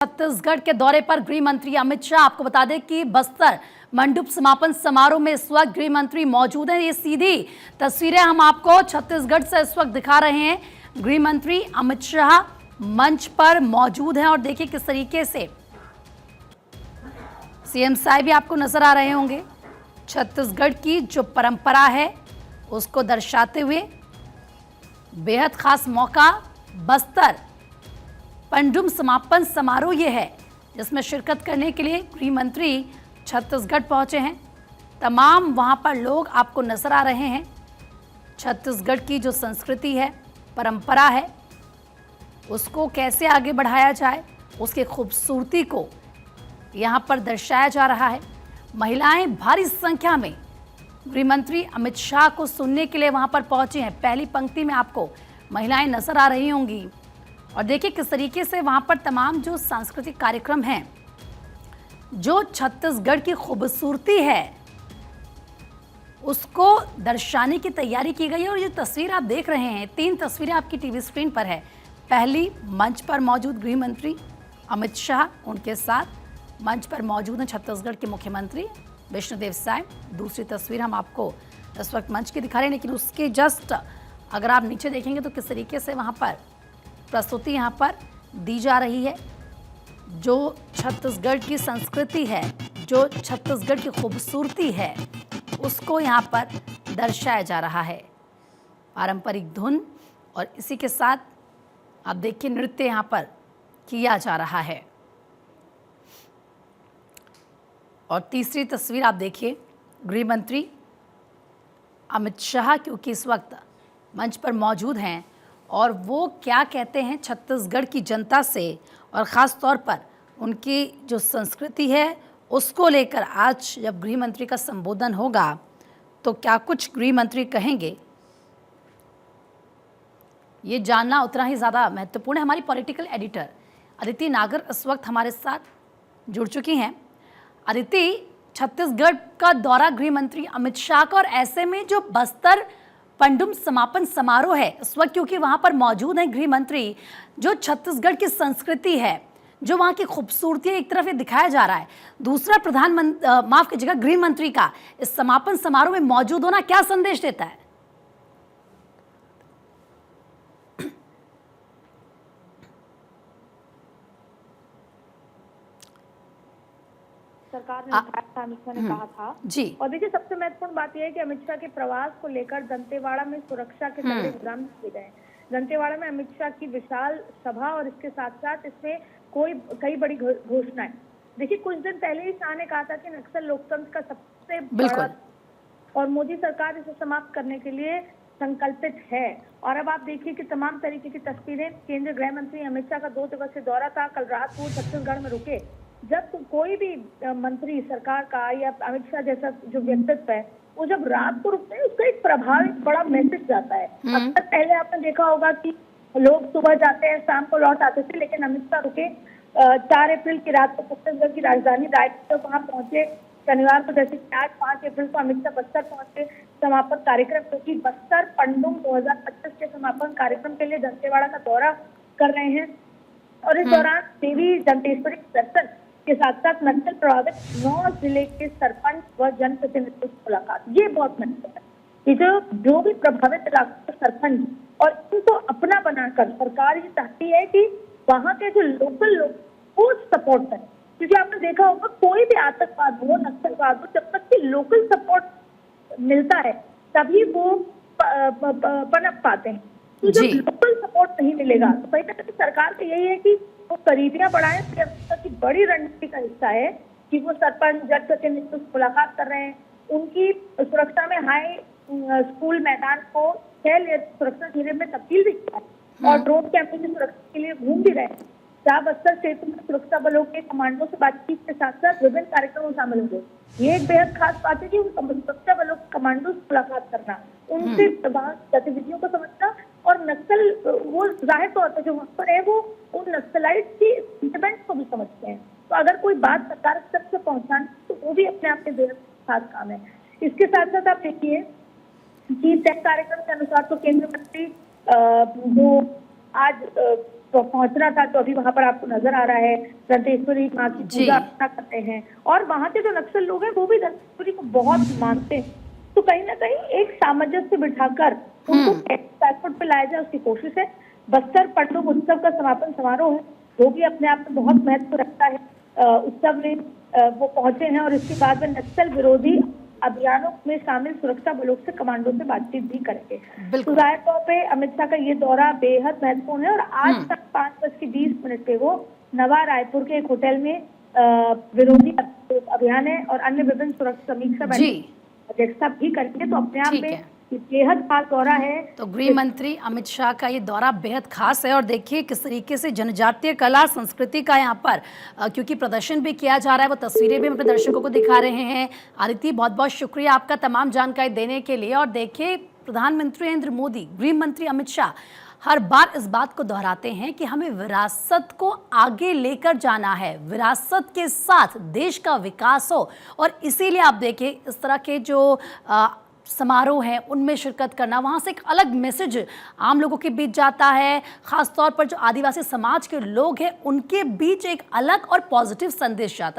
छत्तीसगढ़ के दौरे पर गृह मंत्री अमित शाह। आपको बता दें कि बस्तर मंडप समापन समारोह में इस वक्त गृह मंत्री मौजूद हैं। ये सीधी तस्वीरें हम आपको छत्तीसगढ़ से इस वक्त दिखा रहे हैं। गृह मंत्री अमित शाह मंच पर मौजूद हैं और देखिए किस तरीके से सीएम साहब भी आपको नजर आ रहे होंगे। छत्तीसगढ़ की जो परंपरा है उसको दर्शाते हुए बेहद खास मौका बस्तर पंडुम समापन समारोह ये है, जिसमें शिरकत करने के लिए गृह मंत्री छत्तीसगढ़ पहुंचे हैं। तमाम वहां पर लोग आपको नजर आ रहे हैं। छत्तीसगढ़ की जो संस्कृति है, परंपरा है, उसको कैसे आगे बढ़ाया जाए, उसकी खूबसूरती को यहाँ पर दर्शाया जा रहा है। महिलाएं भारी संख्या में गृह मंत्री अमित शाह को सुनने के लिए वहां पर पहुंची हैं। पहली पंक्ति में आपको महिलाएं नजर आ रही होंगी और देखिए किस तरीके से वहां पर तमाम जो सांस्कृतिक कार्यक्रम हैं, जो छत्तीसगढ़ की खूबसूरती है, उसको दर्शाने की तैयारी की गई है। और ये तस्वीर आप देख रहे हैं, 3 तस्वीरें आपकी टीवी स्क्रीन पर है। पहली, मंच पर मौजूद गृह मंत्री अमित शाह, उनके साथ मंच पर मौजूद हैं छत्तीसगढ़ के मुख्यमंत्री विष्णुदेव साय। दूसरी तस्वीर हम आपको इस वक्त मंच की दिखा रहे हैं, लेकिन उसके जस्ट अगर आप नीचे देखेंगे तो किस तरीके से वहाँ पर प्रस्तुति यहाँ पर दी जा रही है। जो छत्तीसगढ़ की संस्कृति है, जो छत्तीसगढ़ की खूबसूरती है, उसको यहाँ पर दर्शाया जा रहा है। पारंपरिक धुन और इसी के साथ आप देखिए नृत्य यहाँ पर किया जा रहा है। और तीसरी तस्वीर आप देखिए गृह मंत्री अमित शाह, क्योंकि इस वक्त मंच पर मौजूद हैं और वो क्या कहते हैं छत्तीसगढ़ की जनता से, और ख़ास तौर पर उनकी जो संस्कृति है उसको लेकर आज जब गृह मंत्री का संबोधन होगा तो क्या कुछ गृह मंत्री कहेंगे, ये जानना उतना ही ज़्यादा महत्वपूर्ण है। हमारी पॉलिटिकल एडिटर अदिति नागर इस वक्त हमारे साथ जुड़ चुकी हैं। अदिति, छत्तीसगढ़ का दौरा गृह मंत्री अमित शाह का, और ऐसे में जो बस्तर पंडुम समापन समारोह है इस वक्त, क्योंकि वहां पर मौजूद हैं गृह मंत्री, जो छत्तीसगढ़ की संस्कृति है, जो वहां की खूबसूरती है, एक तरफ ये दिखाया जा रहा है, दूसरा माफ कीजिएगा गृह मंत्री का इस समापन समारोह में मौजूद होना क्या संदेश देता है? सरकार ने अमित शाह ने कहा था जी। और देखिए सबसे महत्वपूर्ण बात यह है कि अमित शाह के प्रवास को लेकर दंतेवाड़ा में सुरक्षा के कड़े इंतजाम किए गए। दंतेवाड़ा में अमित शाह की विशाल सभा और इसके साथ साथ इसमें कई बड़ी घोषणाएं। देखिए कुछ दिन पहले ही शाह ने कहा था कि नक्सल लोकतंत्र का सबसे बड़ा, और मोदी सरकार इसे समाप्त करने के लिए संकल्पित है। और अब आप देखिए कि तमाम तरीके की तस्वीरें, केंद्रीय गृह मंत्री अमित शाह का 2 दिवसीय दौरा था, कल रात को छत्तीसगढ़ में रुके। जब कोई भी मंत्री सरकार का या अमित शाह जैसा जो व्यक्तित्व है, वो जब रात को रुकते हैं उसका एक प्रभावित बड़ा मैसेज जाता है। अक्सर पहले आपने देखा होगा कि लोग सुबह जाते हैं शाम को लौट आते थे, लेकिन अमित शाह रुके 4 अप्रैल की रात को छत्तीसगढ़ की राजधानी रायपुर वहां पहुंचे। शनिवार को जैसे 5 अप्रैल को अमित शाह बस्तर पहुंचे समापन कार्यक्रम, क्योंकि बस्तर पंडुम 2025 के समापन कार्यक्रम के लिए दंतेवाड़ा का दौरा कर रहे हैं। और इस दौरान देवी दंतेश्वरी दर्शन के साथ साथ नक्सल प्रभावित 9 जिले के सरपंच व जनप्रतिनिधियों से मुलाकात, ये बहुत महत्वपूर्ण है। जो भी प्रभावित इलाकों के सरपंच और इनको अपना बनाकर सरकार ये चाहती है कि वहाँ के जो लोकल लोग वो सपोर्ट करें, क्योंकि आपने देखा होगा कोई भी आतंकवाद हो, नक्सलवाद हो, जब तक कि लोकल सपोर्ट मिलता है तभी वो पनप पाते हैं। तो जब लोकल सपोर्ट नहीं मिलेगा तो कहीं ना कहीं सरकार का यही है कि वो करीबियां बढ़ाएं। की बड़ी रणनीति का हिस्सा है कि वो सरपंच जनप्रतिनिधियों से मुलाकात कर रहे हैं, उनकी सुरक्षा में हाई स्कूल मैदान को 6 लेयर सुरक्षा घेरे में तब्दील भी किया है और ड्रोन कैमरे की सुरक्षा के लिए घूम भी रहे हैं। जहाँ बस्तर क्षेत्र में सुरक्षा बलों के कमांडो से बातचीत के साथ साथ विभिन्न कार्यक्रमों में शामिल होंगे। ये एक बेहद खास बात है कि सुरक्षा बलों के कमांडो से मुलाकात करना, उनसे गतिविधियों को समझना, और नक्सल वो जाहिर तौर पर जो वहाँ पर है वो उन नक्सलाइट की सेंटिमेंट्स को भी समझते हैं। तो अगर कोई बात सरकार तक से पहुंचानी तो वो भी अपने आप में बेहद खास काम है। इसके साथ साथ आप देखिए कि तय कार्यक्रम के अनुसार तो केंद्रीय मंत्री जो आज तो पहुंचना था, तो अभी वहां पर आपको नजर आ रहा है दंतेश्वरी माँ की जी। पूजा अर्चना करते हैं। और वहां के जो नक्सल लोग हैं वो भी दंतेश्वरी को बहुत मानते हैं। तो कहीं ना कहीं एक सामंजस्य बिठाकर उनको बैकफुट पे लाया जाए, उसकी कोशिश है। बस्तर पंडुम उत्सव का समापन समारोह है, वो भी अपने आप में बहुत महत्व रखता है। उत्सव में वो पहुंचे हैं और इसके बाद में नक्सल विरोधी अभियानों में शामिल सुरक्षा बलों से, कमांडो से बातचीत भी करेंगे। तो जाहिर तौर पे अमित शाह का ये दौरा बेहद महत्वपूर्ण है और आज तक 5:20 पे वो नवा रायपुर के एक होटल में विरोधी अभियान है और अन्य विभिन्न सुरक्षा समीक्षा अध्यक्षता भी करेंगे। तो अपने आप में ये बेहद खास दौरा है। तो गृह मंत्री अमित शाह का ये दौरा बेहद खास है और देखिए किस तरीके से जनजातीय कला संस्कृति का यहाँ पर क्योंकि प्रदर्शन भी किया जा रहा है, वो तस्वीरें भी हम अपने दर्शकों को दिखा रहे हैं। आदिति, बहुत बहुत शुक्रिया आपका तमाम जानकारी देने के लिए। और देखिए प्रधानमंत्री नरेंद्र मोदी, गृह मंत्री अमित शाह हर बार इस बात को दोहराते हैं कि हमें विरासत को आगे लेकर जाना है, विरासत के साथ देश का विकास हो। और इसीलिए आप देखिए इस तरह के जो समारोह हैं उनमें शिरकत करना, वहाँ से एक अलग मैसेज आम लोगों के बीच जाता है। ख़ास तौर पर जो आदिवासी समाज के लोग हैं उनके बीच एक अलग और पॉजिटिव संदेश जाता है।